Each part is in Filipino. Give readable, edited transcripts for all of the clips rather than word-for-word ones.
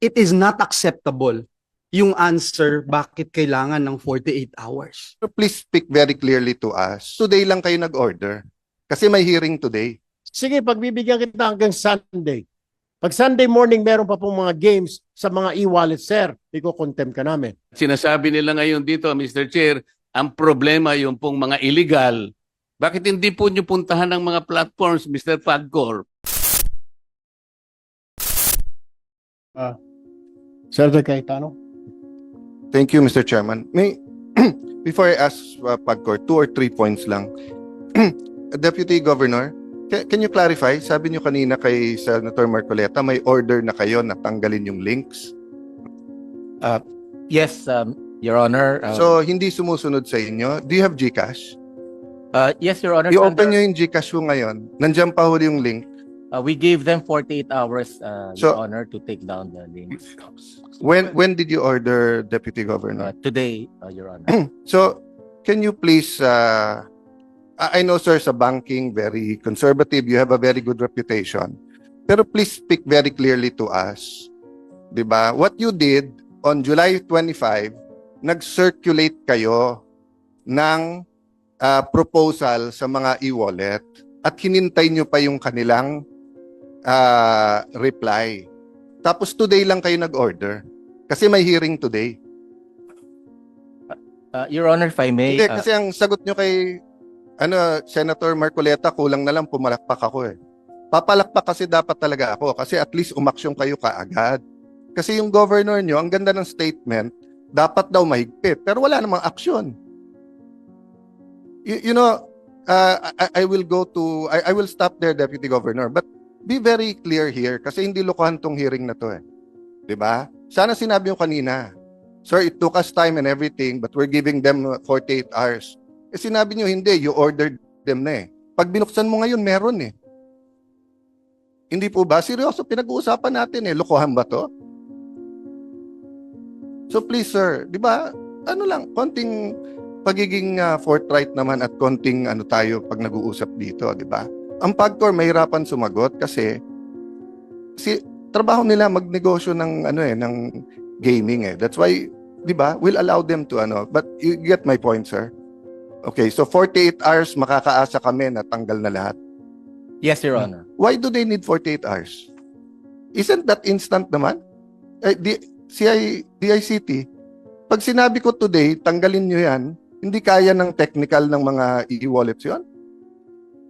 it is not acceptable yung answer bakit kailangan ng 48 hours. Please speak very clearly to us. Today lang kayo nag-order. Kasi may hearing today. Sige, pagbibigyan kita hanggang Sunday. Pag Sunday morning, meron pa pong mga games sa mga e-wallet, sir. Iko-contempt ka namin. Sinasabi nila ngayon dito, Mr. Chair, ang problema yung pong mga illegal. Bakit hindi po nyo puntahan ng mga platforms, Mr. Pagcor? Senator Cayetano? Thank you, Mr. Chairman. Before I ask Pagcor, 2 or 3 points lang. Deputy Governor, can you clarify? Sabi niyo kanina kay Senator Marcoleta, may order na kayo na tanggalin yung links. Yes, Your Honor. So, hindi sumusunod sa inyo. Do you have GCash? Yes, Your Honor. I-open nyo yung GCash mo ngayon. Nandiyan pa huli yung link. We gave them 48 hours, So- Your Honor, to take down the links. When did you order, Deputy Governor? Today, Your Honor. So, can you please, I know, sir, sa banking, very conservative, you have a very good reputation. Pero please speak very clearly to us. Diba? What you did on July 25, nag-circulate kayo ng proposal sa mga e-wallet at hinintay nyo pa yung kanilang reply. Tapos today lang kayo nag-order. Kasi may hearing today. Your Honor, if I may. Hindi, kasi ang sagot nyo kay Senator Marcoleta, kulang na lang pumalakpak ako eh. Papalakpak kasi dapat talaga ako kasi at least umaksyon kayo kaagad. Kasi yung governor nyo, ang ganda ng statement, dapat daw mahigpit. Pero wala namang aksyon. You know, I will go to, I will stop there, Deputy Governor. But be very clear here kasi hindi lokohan tong hearing na to eh. Diba? Sana sinabi yung kanina, sir, it took us time and everything, but we're giving them 48 hours. Eh sinabi nyo, hindi, you ordered them na eh. Pag binuksan mo ngayon, meron eh. Hindi po ba? Seryoso, pinag-uusapan natin eh. Lokohan ba to? So please, sir, di ba, ano lang, konting pagiging forthright naman at konting ano tayo pag nag-uusap dito, di ba? Ang Pagcor mahirapan sumagot kasi trabaho nila magnegosyo ng ano eh, ng gaming eh. That's why, di ba, we'll allow them to ano, but you get my point, sir. Okay, so 48 hours makakaasa kami na tanggal na lahat. Yes, Your Honor. Why do they need 48 hours? Isn't that instant naman? DICT, pag sinabi ko today, tanggalin nyo yan, hindi kaya ng technical ng mga e-wallets yun?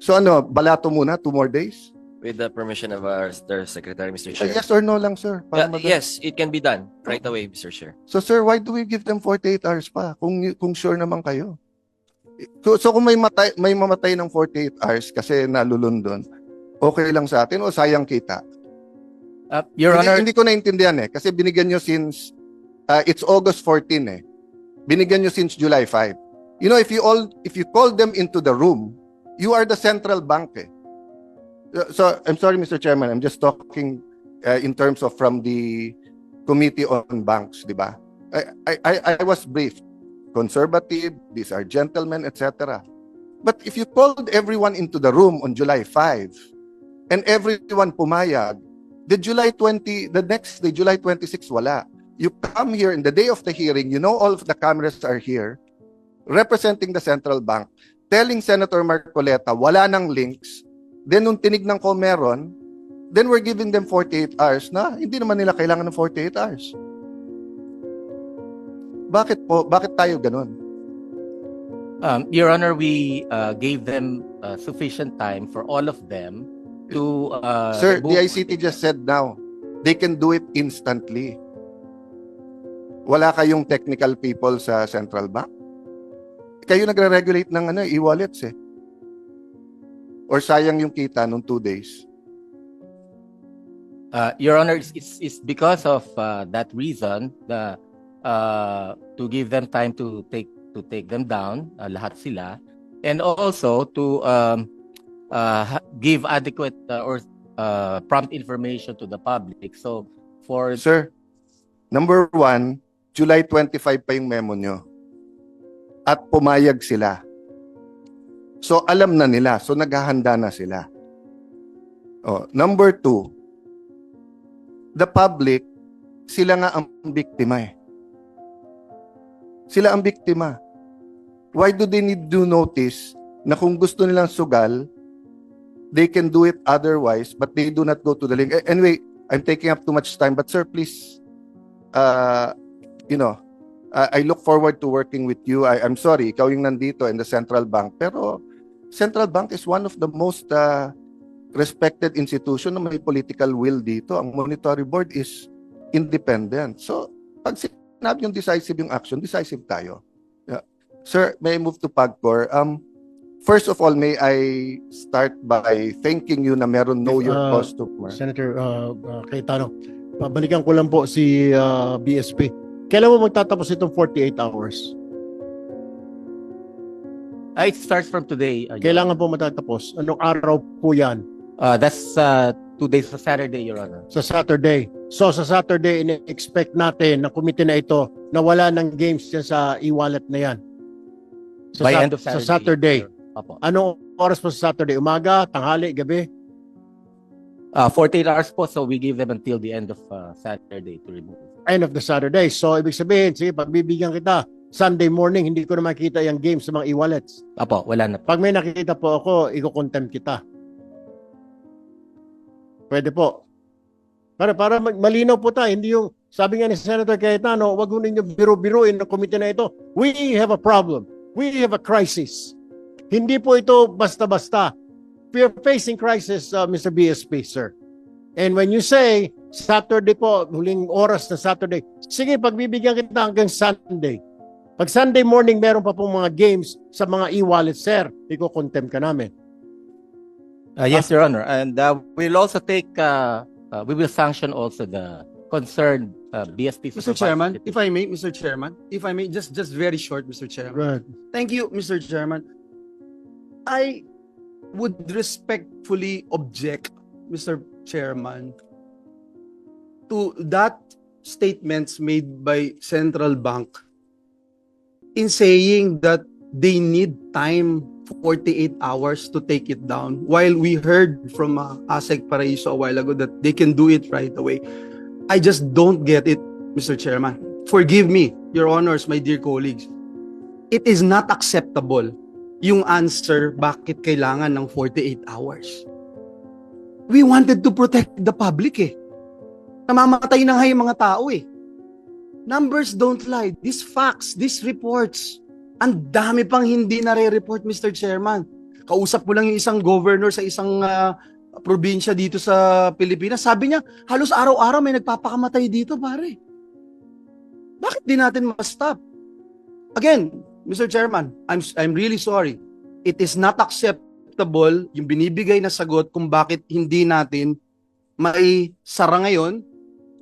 So ano, balato muna, 2 more days? With the permission of our Secretary, Mr. Chair. Yes or no lang, sir? Para Yes, it can be done right away, Mr. Chair. So sir, why do we give them 48 hours pa? Kung sure naman kayo. So kung may mamatay ng 48 hours kasi nalulundon, okay lang sa atin o sayang kita? Your Honor. Hindi ko naintindihan eh. Kasi binigyan nyo since, it's August 14 eh. Binigyan nyo since July 5. You know, if you call them into the room, you are the central bank eh. So, I'm sorry, Mr. Chairman, I'm just talking in terms of from the Committee on Banks, di ba? I was briefed. Conservative, these are gentlemen, etc. But if you called everyone into the room on July 5 and everyone pumayag, the next day, July 26, wala. You come here in the day of the hearing, you know all of the cameras are here, representing the central bank, telling Senator Marcoleta, wala nang links, then nung tinignan ko meron, then we're giving them 48 hours na hindi naman nila kailangan ng 48 hours. Bakit po? Bakit tayo ganun? Your Honor, we gave them sufficient time for all of them to... Sir, the ICT just said now, they can do it instantly. Wala kayong technical people sa central bank? Kayo nagre-regulate ng e-wallets eh. Or sayang yung kita nung 2 days? Your Honor, it's because of that reason to give them time to take them down, lahat sila, and also to give adequate or prompt information to the public. So for Sir, number 1, July 25 pa yung memo nyo. At pumayag sila. So alam na nila. So naghahanda na sila. Number 2, the public sila nga ang biktima eh. Sila ang biktima. Why do they need to notice na kung gusto nilang sugal, they can do it otherwise, but they do not go to the link. Anyway, I'm taking up too much time, but sir, please, I look forward to working with you. I'm sorry, ikaw yung nandito in the central bank, pero central bank is one of the most respected institution na may political will dito. Ang monetary board is independent. So, pag sinabi yung decisive yung action, decisive tayo. Yeah. Sir, may I move to PAGCOR? First of all, may I start by thanking you na meron know your customer. Senator Cayetano, pabalikan ko lang po si BSP. Kailan mo magtatapos itong 48 hours? It starts from today. Kailangan po matatapos. Anong araw po yan? That's 2 days sa Saturday, Your Honor. Sa Saturday. So sa Saturday, expect natin na committee na ito na wala ng games dyan sa e-wallet na yan. By end of Saturday. Sa Saturday. Opo. Anong oras po sa Saturday? Umaga, tanghali, gabi? 48 hours po, so we give them until the end of Saturday to remove it. End of the Saturday. So ibig sabihin, sige, pagbibigyan kita, Sunday morning, hindi ko na makita yung games sa mga e-wallets. Opo, wala na. Pag may nakikita po ako, i-contempt kita. Pwede po. Para malinaw po tayo, hindi yung, sabi nga ni Senator Cayetano, wag ho ninyo biro-biruin ng komite na ito. We have a problem. We have a crisis. Hindi po ito basta-basta. We are facing crisis, Mr. BSP, sir. And when you say, Saturday po, huling oras na Saturday, sige, pagbibigyan kita hanggang Sunday. Pag Sunday morning, meron pa pong mga games sa mga e-wallet, sir, iko-contempt ka namin. Yes, Your Honor. And we'll also take, we will sanction also the concerned BSP. Mr. Chairman, if I may, Mr. Chairman, if I may, just very short, Mr. Chairman. Right. Thank you, Mr. Chairman. I would respectfully object, Mr. Chairman, to that statements made by Central Bank in saying that they need time 48 hours to take it down, while we heard from ASEC Paraiso a while ago that they can do it right away. I just don't get it, Mr. Chairman. Forgive me, Your Honors, my dear colleagues. It is not acceptable yung answer bakit kailangan ng 48 hours. We wanted to protect the public eh. Namamatay na nga yung mga tao eh. Numbers don't lie. These facts, these reports, ang dami pang hindi nare-report, Mr. Chairman. Kausap ko lang yung isang governor sa isang probinsya dito sa Pilipinas. Sabi niya, halos araw-araw may nagpapakamatay dito, pare. Bakit di natin ma-stop? Again, Mr. Chairman, I'm really sorry. It is not acceptable yung binibigay na sagot kung bakit hindi natin mai sara ngayon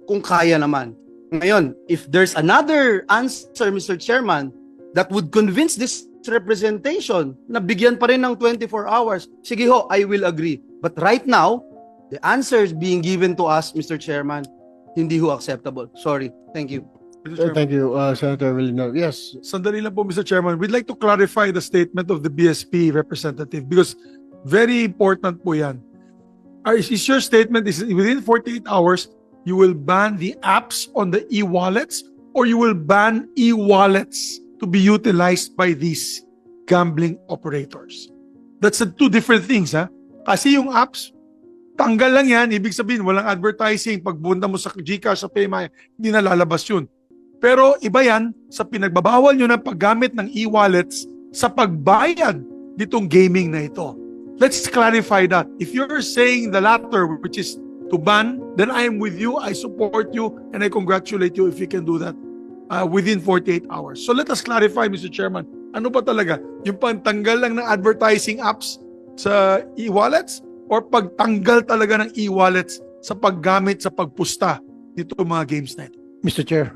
kung kaya naman. Ngayon, if there's another answer, Mr. Chairman, that would convince this representation na bigyan pa rin ng 24 hours, sige ho, I will agree. But right now, the answers being given to us, Mr. Chairman, hindi ho acceptable. Sorry. Thank you. Mr. Chairman. Thank you, Senator Villanueva. Yes. Sandali lang po, Mr. Chairman. We'd like to clarify the statement of the BSP representative because very important po yan. Is your statement is within 48 hours, you will ban the apps on the e-wallets or you will ban e-wallets to be utilized by these gambling operators? That's two different things, ha? Kasi yung apps, tanggal lang yan. Ibig sabihin, walang advertising. Pag punta mo sa GCash, sa PayMaya, hindi na lalabas yun. Pero iba yan sa pinagbabawal nyo ng paggamit ng e-wallets sa pagbayad ditong gaming na ito. Let's clarify that. If you're saying the latter, which is to ban, then I am with you, I support you, and I congratulate you if you can do that within 48 hours. So let us clarify, Mr. Chairman, ano ba talaga? Yung pagtanggal lang ng advertising apps sa e-wallets or pagtanggal talaga ng e-wallets sa paggamit sa pagpusta dito mga games na ito? Mr. Chair,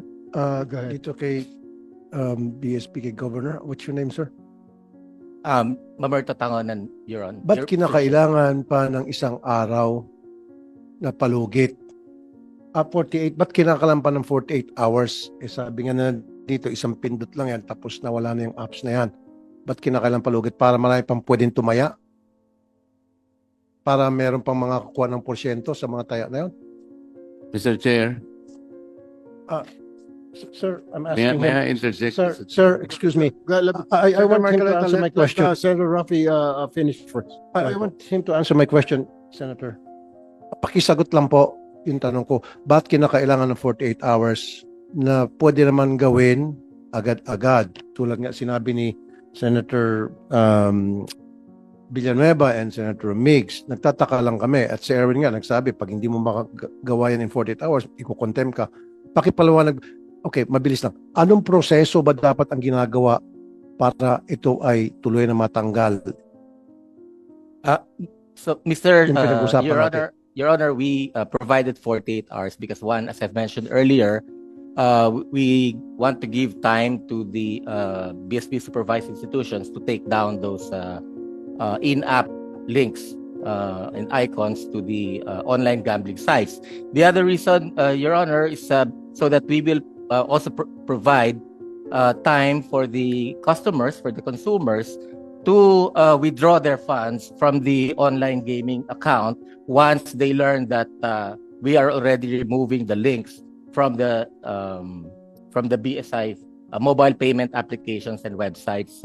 go ahead. Dito kay BSP, kay Governor. What's your name, sir? Mamerto Tangonan, Your Honor. Ba't kinakailangan pa ng isang araw na palugit? 48, ba't kinakailangan pa ng 48 hours? Eh sabi nga na dito, isang pindot lang yan, tapos nawala na yung apps na yan. Ba't kinakailangan palugit? Para marami pang pwedeng tumaya? Para meron pang mga kukuha ng porsyento sa mga taya na yun? Mr. Chair, Sir, I'm May, asking may him. I interject? Sir, excuse me. I want him to answer my question. Senator Rafi finish first. I want him to answer my question, Senator. Pakisagot lang po yung tanong ko. Ba't kinakailangan ng 48 hours na pwede naman gawin agad-agad? Tulad nga sinabi ni Senator Villanueva and Senator Migs. Nagtataka lang kami. At si Erwin nga nagsabi, pag hindi mo makagawa yan in 48 hours, iko-contempt ka. Pakipaliwanag. Okay, mabilis lang. Anong proseso ba dapat ang ginagawa para ito ay tuloy na matanggal? So, Mr. Yung pinag-usapan Your natin. Honor, Your Honor, we provided 48 hours because one, as I've mentioned earlier, we want to give time to the BSP supervised institutions to take down those in-app links and icons to the online gambling sites. The other reason, Your Honor, is so that we will also provide time for the customers, for the consumers, to withdraw their funds from the online gaming account once they learn that we are already removing the links from the BSI mobile payment applications and websites,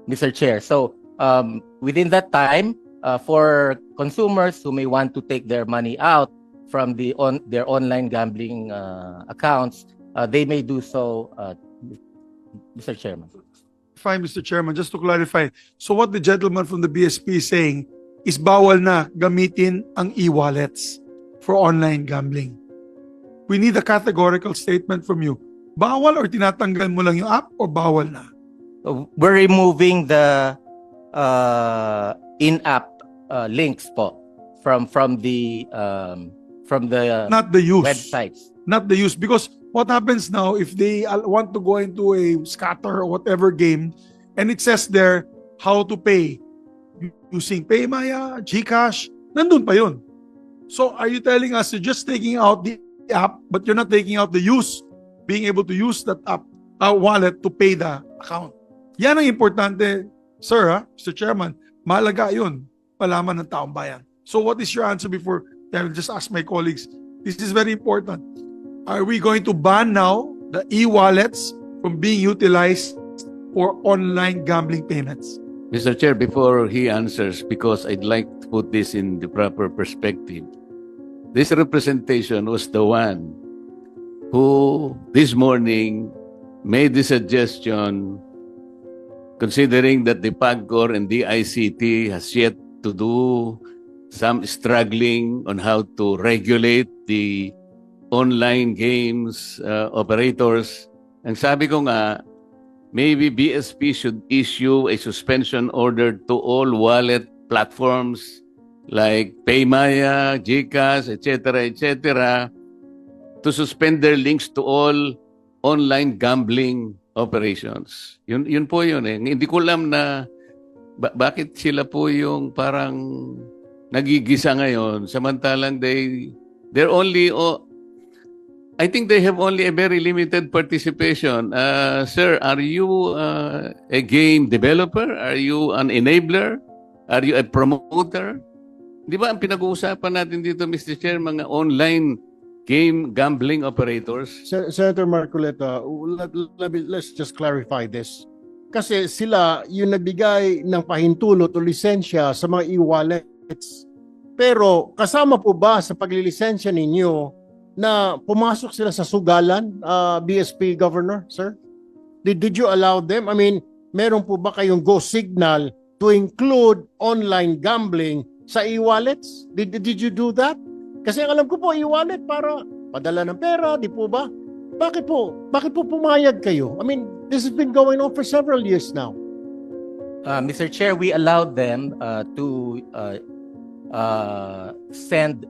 Mr. Chair. So within that time, for consumers who may want to take their money out from their online gambling accounts, they may do so, Mr. Chairman. Fine, Mr. Chairman, just to clarify. So what the gentleman from the BSP is saying is bawal na gamitin ang e-wallets for online gambling. We need a categorical statement from you. Bawal or tinatanggal mo lang yung app or bawal na? We're removing the in-app links po from the Not the use. websites. Not the use. Because what happens now if they want to go into a scatter or whatever game and it says there how to pay using Paymaya, GCash, nandun pa yun. So are you telling us you're just taking out the app but you're not taking out the use, being able to use that app, wallet to pay the account? Yan ang importante, sir, Mr. Chairman. Mahalaga yun, malaman ng taong bayan. So what is your answer before I will just ask my colleagues? This is very important. Are we going to ban now the e-wallets from being utilized for online gambling payments? Mr. Chair, before he answers, because I'd like to put this in the proper perspective, this representation was the one who this morning made the suggestion, considering that the PAGCOR and the ICT has yet to do some struggling on how to regulate the online games operators. Ang sabi ko nga, maybe BSP should issue a suspension order to all wallet platforms like Paymaya, GCash, etc., to suspend their links to all online gambling operations. Yun po yun eh. Hindi ko alam na bakit sila po yung parang nagigisa ngayon samantalang they're only I think they have only a very limited participation. Sir, are you a game developer? Are you an enabler? Are you a promoter? Di ba ang pinag-uusapan natin dito, Mr. Chair, mga online game gambling operators? Senator Marcoleta, let's just clarify this. Kasi sila yung nagbigay ng pahintulot o lisensya sa mga e-wallets. Pero kasama po ba sa paglilisensya ninyo na pumasok sila sa sugalan, BSP Governor, sir? Did you allow them? I mean, meron po ba kayong go signal to include online gambling sa e-wallets? Did you do that? Kasi alam ko po, e-wallet para padala ng pera, di po ba? Bakit po pumayag kayo? I mean, this has been going on for several years now. Mr. Chair, we allowed them to send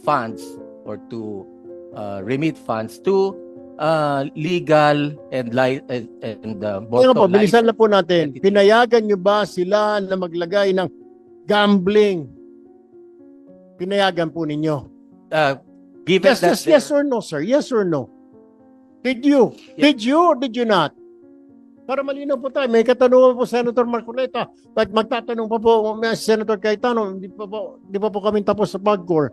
funds or to remit funds to legal and Kaya po, bilisan na po natin. Pinayagan nyo ba sila na maglagay ng gambling? Pinayagan po ninyo? given that Yes or no, sir? Yes or no? Did you? Did you or did you not? Para malinaw po tayo. May katanungan po, Senator Marcoleta. Magtatanong pa po, Senator Cayetano, di pa po kami tapos sa PAGCOR.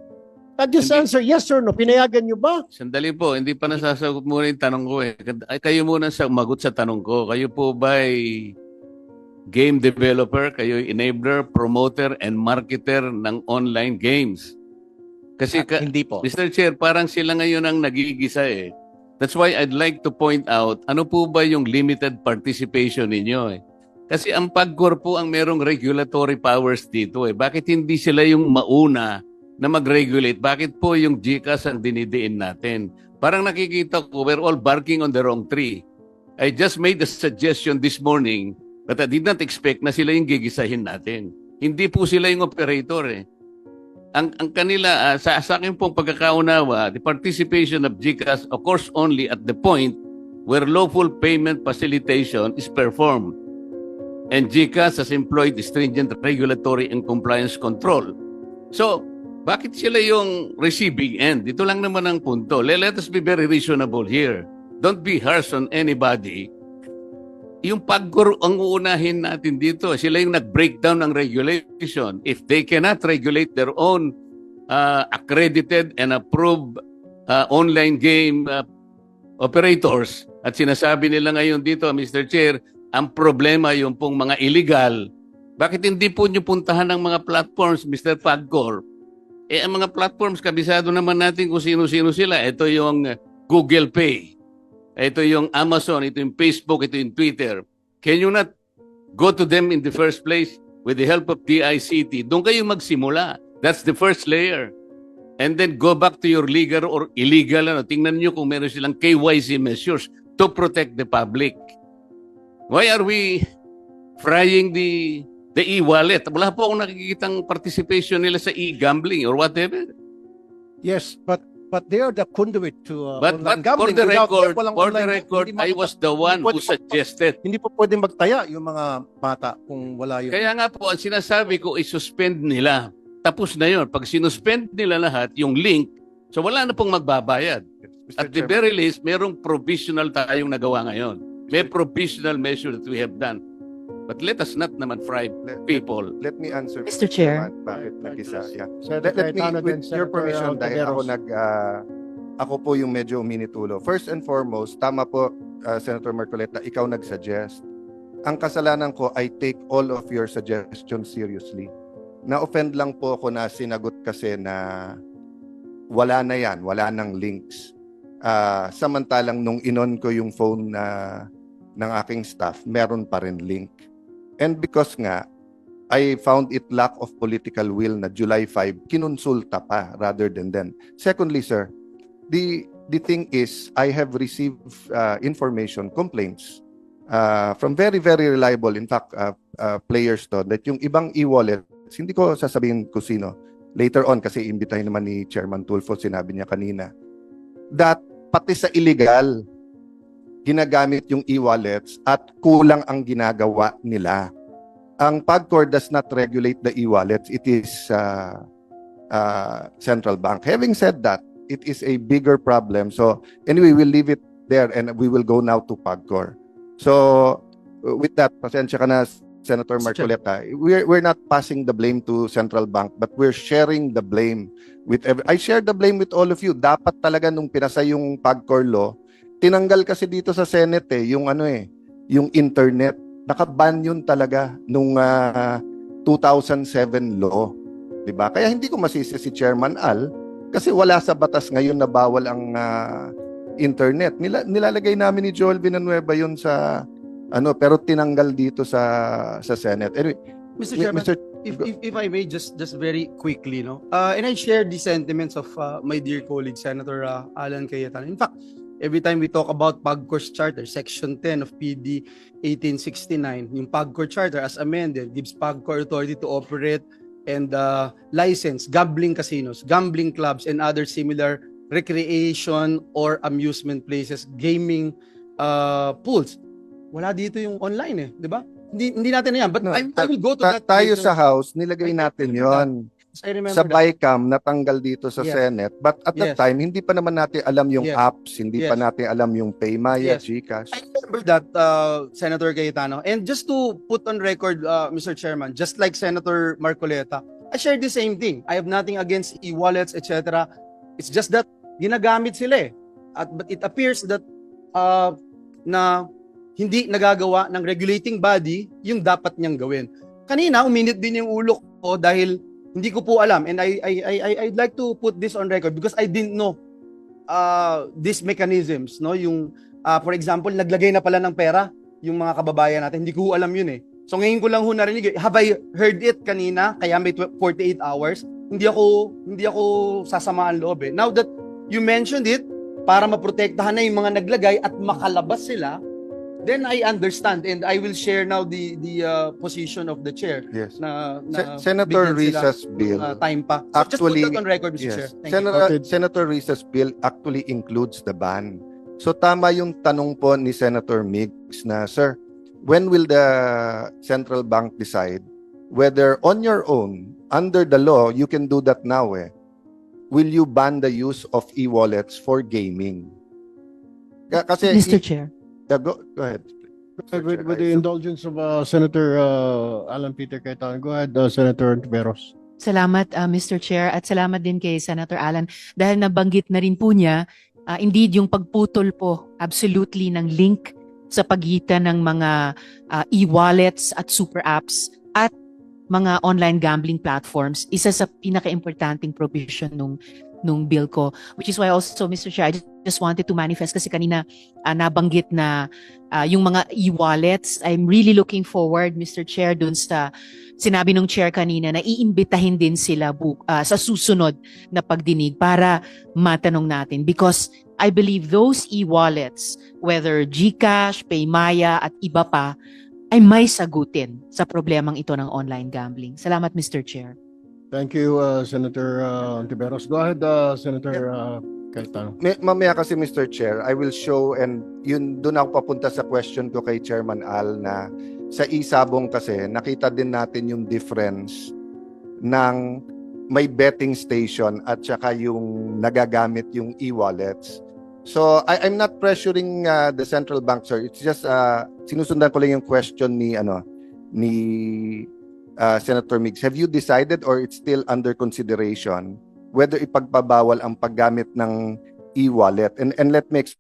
Just Hindi. answer yes or no. Pinayagan nyo ba? Sandali po, hindi pa nasasagot muna yung tanong ko eh. Ay, kayo muna sa magot sa tanong ko. Kayo po ba ay game developer? Kayo ay enabler, promoter, and marketer ng online games? Kasi Hindi po. Mr. Chair, parang sila ngayon ang nagigisa eh. That's why I'd like to point out, ano po ba yung limited participation ninyo eh? Kasi ang PAGCOR po ang merong regulatory powers dito eh. Bakit hindi sila yung mauna na mag-regulate? Bakit po yung GCash ang dinidiin natin? Parang nakikita ko, we're all barking on the wrong tree. I just made a suggestion this morning but I did not expect na sila yung gigisahin natin. Hindi po sila yung operator eh. Ang kanila, sa akin pong pagkakaunawa, the participation of GCash occurs only at the point where lawful payment facilitation is performed. And GCash has employed stringent regulatory and compliance control. So, bakit sila yung receiving end? Ito lang naman ang punto. Let us be very reasonable here. Don't be harsh on anybody. Yung PAGCOR ang uunahin natin dito. Sila yung nag-breakdown ng regulation. If they cannot regulate their own accredited and approved online game operators, at sinasabi nila ngayon dito, Mr. Chair, ang problema yung pong mga illegal, bakit hindi po nyo puntahan ng mga platforms, Mr. PAGCOR? Eh, ang mga platforms, kabisado naman natin kung sino-sino sila. Ito yung Google Pay. Ito yung Amazon. Ito yung Facebook. Ito yung Twitter. Can you not go to them in the first place with the help of DICT? Doon kayo magsimula. That's the first layer. And then go back to your legal or illegal. Tingnan nyo kung meron silang KYC measures to protect the public. Why are we frying the e-wallet? Wala po akong nakikitang participation nila sa e-gambling or whatever. Yes, but they are the conduit to But online for gambling. the Without- record, walang for the online- record, hindi I makapag- was the one who pwede suggested. Hindi po pwedeng magtaya yung mga bata kung wala yung... Kaya nga po, ang sinasabi ko, i-suspend nila. Tapos na yun. Pag sinuspend nila lahat, yung link, so wala na pong magbabayad. Mr. At the Chairman. very least, merong provisional tayong nagawa ngayon. May provisional measure that we have done. But let us not naman fry people. Let me answer. Mr. Chair. Bakit nag-isa? Yeah. Senator Let me, Cayetano, then with your Senator permission, dahil ako Ontiveros. ako po yung medyo minitulo. First and foremost, tama po, Senator Marcoleta, ikaw nag-suggest. Ang kasalanan ko, I take all of your suggestions seriously. Na-offend lang po ako na sinagot kasi na wala na yan, wala nang links. Samantalang nung inon ko yung phone ng aking staff, meron pa rin link. And because nga, I found it lack of political will na July 5, kinonsulta pa rather than then. Secondly, sir, the thing is, I have received information, complaints from very, very reliable, in fact, players to, that yung ibang e-wallets, hindi ko sasabihin kung sino, later on, kasi imbitahin naman ni Chairman Tulfo, sinabi niya kanina, that pati sa illegal, ginagamit yung e-wallets at kulang ang ginagawa nila. Ang PAGCOR does not regulate the e-wallets. It is central bank. Having said that, it is a bigger problem. So anyway, we'll leave it there and we will go now to PAGCOR. So with that, pasensya ka na, Senator Marcoleta. We're not passing the blame to central bank, but we're sharing the blame with I share the blame with all of you. Dapat talaga nung pinasa yung PAGCOR law, tinanggal kasi dito sa Senate yung yung internet. Nakaban yun talaga nung 2007 law. 'Di ba? Kaya hindi ko masisi si Chairman Al kasi wala sa batas ngayon na bawal ang internet. Nilalagay namin ni Joel Villanueva yun sa pero tinanggal dito sa Senate. Anyway, Mr. Chairman, if I may just very quickly, no? And I share the sentiments of my dear colleague Senator Alan Cayetano. In fact, every time we talk about PAGCOR's charter, Section 10 of PD 1869, yung PAGCOR charter as amended gives PAGCOR authority to operate and license gambling casinos, gambling clubs, and other similar recreation or amusement places, gaming pools. Wala dito yung online di ba? Hindi natin na yan. But No, I will go to that tayo later. sa House, nilagay natin yon. I remember Sa that. BICAM, natanggal dito sa Yes. Senate. But at that Yes. time, hindi pa naman natin alam yung Yes. apps, hindi pa Yes. natin alam yung Paymaya, Yes. GCash. I remember that, Senator Cayetano. And just to put on record, Mr. Chairman, just like Senator Marcoleta, I share the same thing. I have nothing against e-wallets, etc. It's just that ginagamit sila eh. But it appears that na hindi nagagawa ng regulating body yung dapat niyang gawin. Kanina, uminit din yung ulo ko dahil hindi ko po alam, and I'd like to put this on record because I didn't know these mechanisms, no? Yung for example, naglagay na pala ng pera yung mga kababayan natin. Hindi ko alam yun eh. So ngayon ko lang ho narinig. Have I heard it kanina? Kaya may 48 hours. Hindi ako sasamaan loob eh. Now that you mentioned it, para maprotektahan na yung mga naglagay at makalabas sila, then I understand and I will share now the position of the chair. Yes. Na Senator bigyan sila Riza's bill time pa. So actually, just put that on record, Mr. Chair. yes, Thank you. Senator Riza's bill actually includes the ban. So tama yung tanong po ni Senator Migs na, sir, when will the central bank decide whether on your own, under the law, you can do that now eh, will you ban the use of e-wallets for gaming? Kasi Mr. Chair. Yeah, go ahead. With the indulgence of Senator Alan Peter Cayetano, go ahead, Senator Tiveros. Salamat, Mr. Chair, at salamat din kay Senator Alan dahil nabanggit na rin po niya, indeed, yung pagputol po absolutely ng link sa pagitan ng mga e-wallets at super apps at mga online gambling platforms, isa sa pinaka-importanting provision nung bill ko. Which is why also, Mr. Chair, I just wanted to manifest kasi kanina nabanggit na yung mga e-wallets. I'm really looking forward, Mr. Chair, dun sa sinabi nung chair kanina na iimbitahin din sila sa susunod na pagdinig para matanong natin. Because I believe those e-wallets, whether GCash, Paymaya at iba pa, ay may sagutin sa problemang ito ng online gambling. Salamat, Mr. Chair. Thank you, Senator Tiveros. Go ahead, Senator Cayetano. Mamaya kasi, Mr. Chair, I will show, and yun doon ako papunta sa question ko kay Chairman Al, na sa isabong kasi nakita din natin yung difference ng may betting station at saka yung nagagamit yung e-wallets. So I'm not pressuring the central bank, sir. It's just sinusundan ko lang yung question ni Senator Migs. Have you decided or it's still under consideration whether ipagpabawal ang paggamit ng e-wallet? And let me